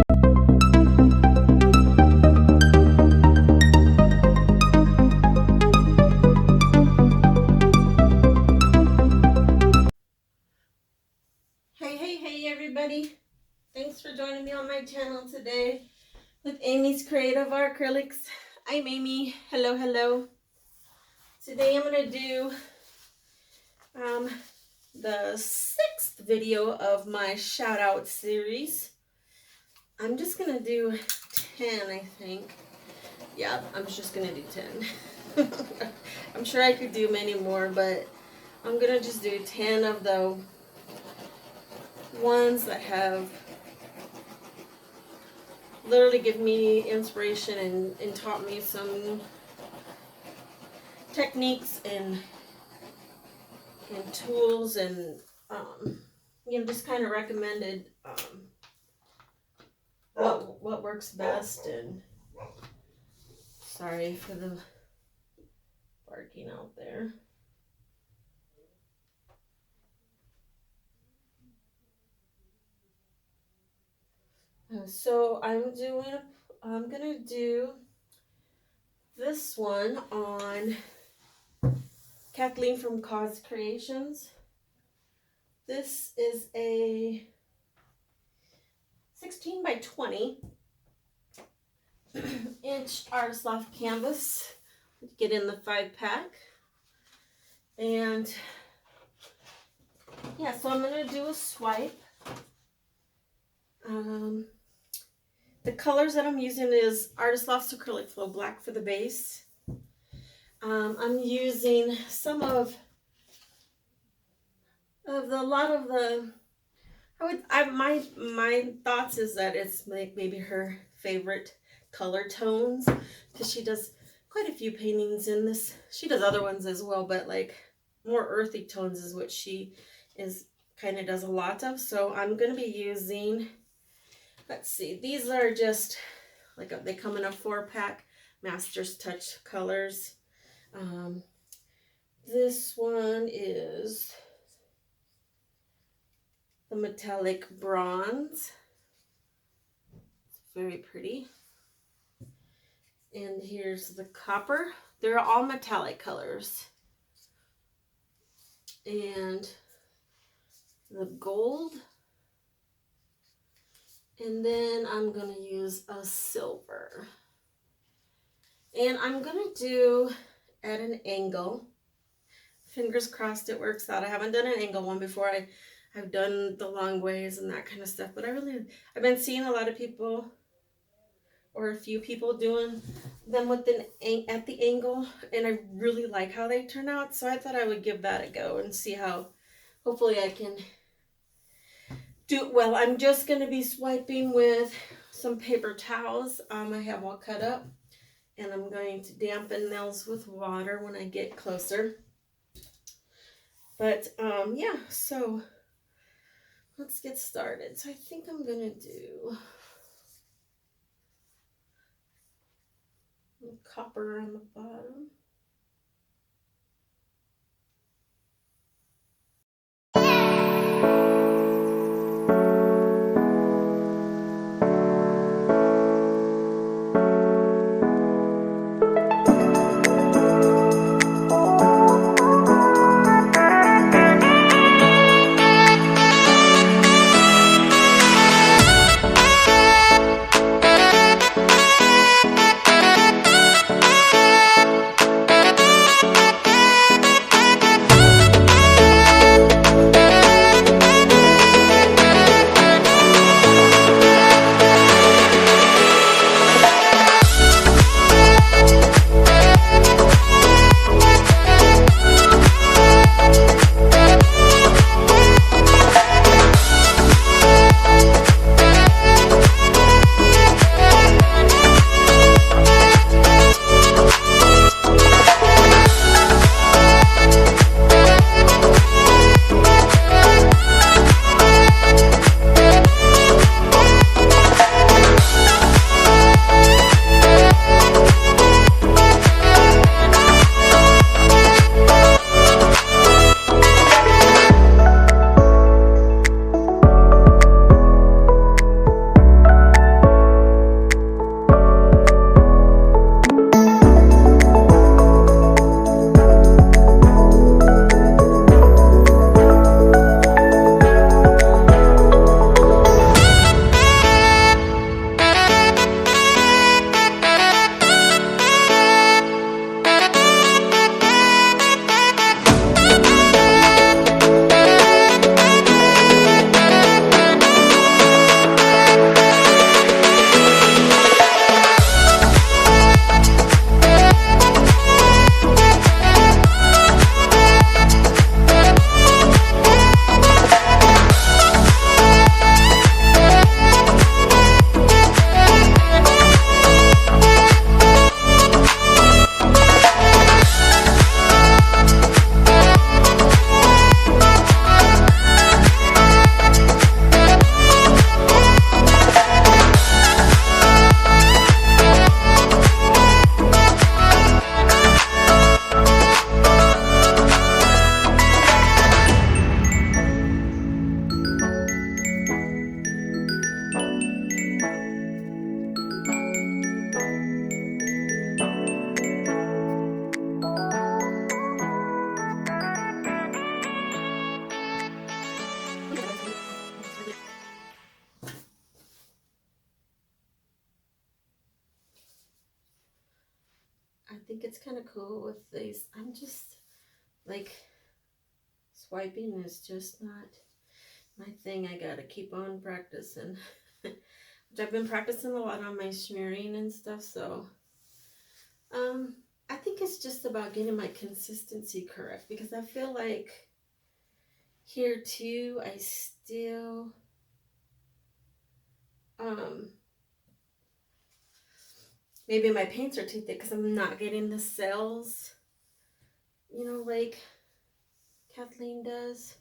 Hey everybody, thanks for joining me on my channel today with Amy's Creative Acrylics. I'm Amy. Hello. Today I'm going to do the 6th video of my shout out series. I'm just going to do 10, I think. Yeah, I'm just going to do 10. I'm sure I could do many more, but I'm going to just do 10 of the ones that have literally given me inspiration and taught me some techniques and tools and you know, just kind of recommended what works best. And sorry for the barking out there. So I'm gonna do this one on Kathleen from KATHLEEN Creations. This is a 16 by 20 inch artist loft canvas. Get in the 5-pack. And yeah, so I'm gonna do a swipe. The colors that I'm using is Artist Loft's Acrylic Flow Black for the base. I'm using some of my thoughts is that it's like maybe her favorite color tones, because she does quite a few paintings in this. She does other ones as well, but like more earthy tones is what she kind of does a lot of. So I'm going to be using, let's see, these are just like they come in a 4-pack, Master's Touch colors. This one is the metallic bronze. It's very pretty. And here's the copper. They're all metallic colors. And the gold. And then I'm going to use a silver. And I'm going to do at an angle. Fingers crossed it works out. I haven't done an angle one before. I've done the long ways and that kind of stuff. But I've been seeing a lot of people, or a few people, doing them with at the angle. And I really like how they turn out. So I thought I would give that a go and see how, hopefully I can do it well. I'm just going to be swiping with some paper towels. I have all cut up. And I'm going to dampen those with water when I get closer. But yeah, so let's get started. So I think I'm going to do copper on the bottom. think it's kind of cool with these. I'm just like, swiping is just not my thing. I gotta keep on practicing. Which I've been practicing a lot on my smearing and stuff, so I think it's just about getting my consistency correct, because I feel like here too I still maybe my paints are too thick because I'm not getting the cells, you know, like Kathleen does.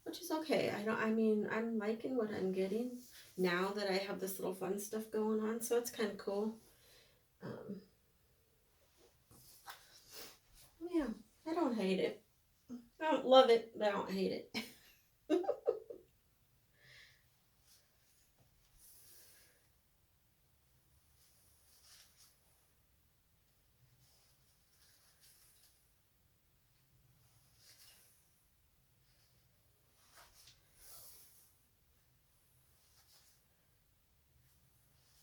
Which is okay. I mean, I'm liking what I'm getting now that I have this little fun stuff going on, so it's kind of cool. Yeah, I don't hate it. I don't love it, but I don't hate it.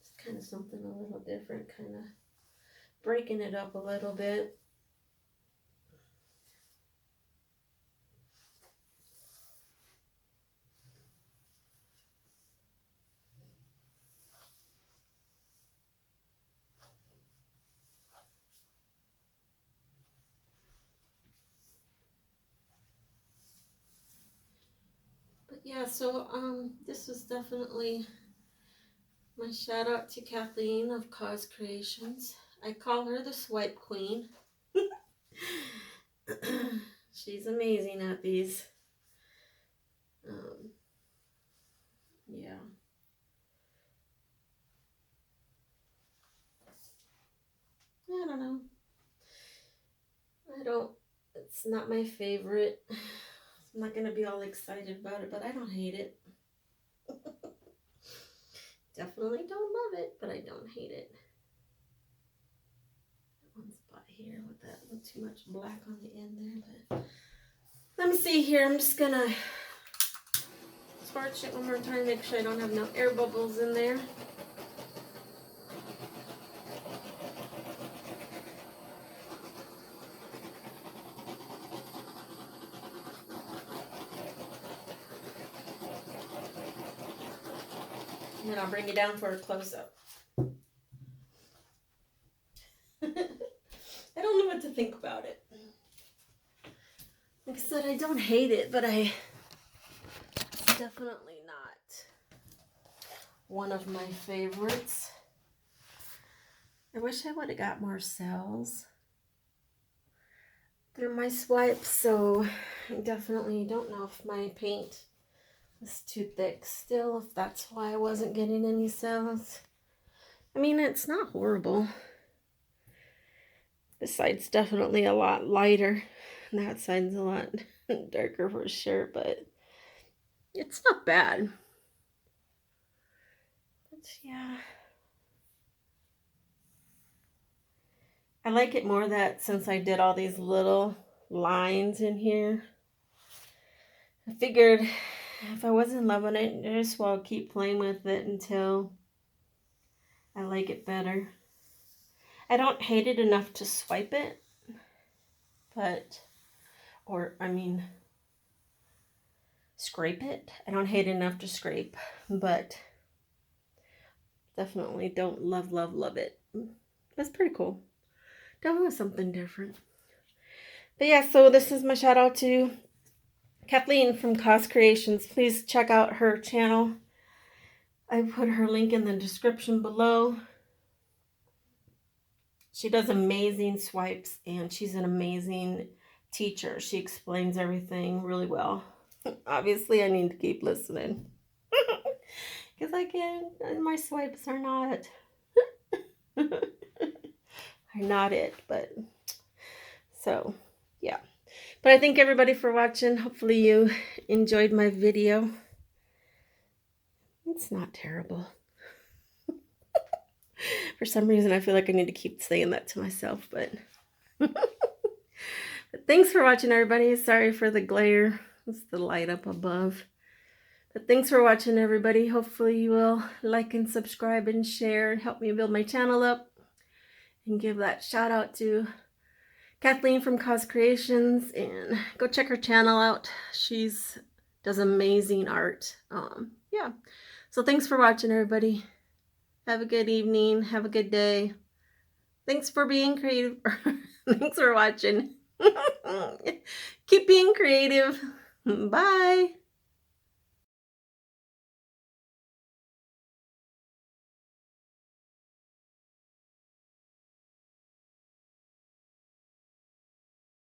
It's kind of something a little different, kind of breaking it up a little bit. But yeah, so this was definitely my shout out to Kathleen of KATHLEEN Creations. I call her the swipe queen. She's amazing at these. Yeah. I don't know. It's not my favorite. I'm not going to be all excited about it, but I don't hate it. Definitely don't love it, but I don't hate it. One spot here with that little too much black on the end there, but let me see here. I'm just going to sparch it one more time, make sure I don't have no air bubbles in there. And then I'll bring it down for a close-up. I don't know what to think about it. Like I said, I don't hate it, but it's definitely not one of my favorites. I wish I would have got more cells through my swipes, so I definitely don't know if my paint was too thick still, if that's why I wasn't getting any cells. I mean, it's not horrible. This side's definitely a lot lighter, and that side's a lot darker for sure, but it's not bad. But yeah, I like it more that since I did all these little lines in here, I figured if I wasn't loving it, I just well keep playing with it until I like it better. I don't hate it enough to swipe it, scrape it. I don't hate it enough to scrape, but definitely don't love it. That's pretty cool. Definitely something different. But yeah, so this is my shout out to Kathleen from KATHLEEN Creations. Please check out her channel. I put her link in the description below. She does amazing swipes, and she's an amazing teacher. She explains everything really well. Obviously, I need to keep listening. Because I can't, my swipes are not, it, but, so, yeah. But I thank everybody for watching. Hopefully you enjoyed my video. It's not terrible. For some reason, I feel like I need to keep saying that to myself, but... But thanks for watching, everybody. Sorry for the glare. It's the light up above. But thanks for watching, everybody. Hopefully you will like and subscribe and share and help me build my channel up. and give that shout out to Kathleen from KATHLEEN Creations, and go check her channel out. She's does amazing art. Yeah. So thanks for watching, everybody. Have a good evening. Have a good day. Thanks for being creative. Thanks for watching. Keep being creative. Bye.